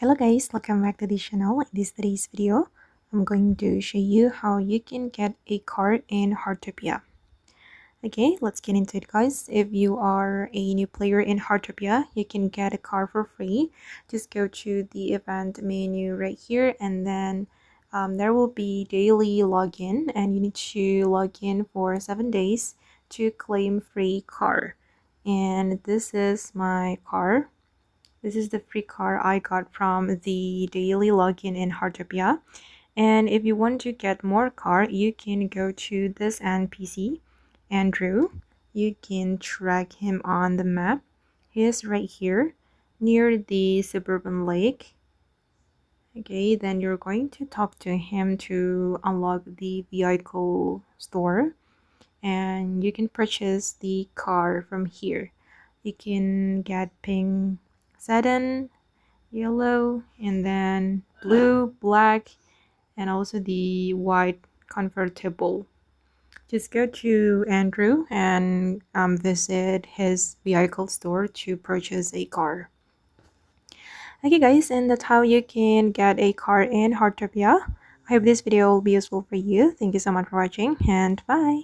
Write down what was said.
Hello guys, welcome back to the channel. In today's video, I'm going to show you how you can get a car in Heartopia. Okay, let's get into it guys. If you are a new player in Heartopia, you can get a car for free. Just go to the event menu right here, and then there will be daily login, and you need to log in for 7 days to claim free car. And this is my car. This is the free car I got from the daily login in Heartopia. And if you want to get more car, you can go to this NPC, Andrew. You can track him on the map. He is right here near the Suburban lake. Okay, then you're going to talk to him to unlock the vehicle store. And you can purchase the car from here. You can get pink sedan, yellow, and then blue, black, and also the white convertible. Just go to Andrew and visit his vehicle store to purchase a car. Okay guys, and that's how you can get a car in Heartopia. I hope this video will be useful for you. Thank you so much for watching, and bye.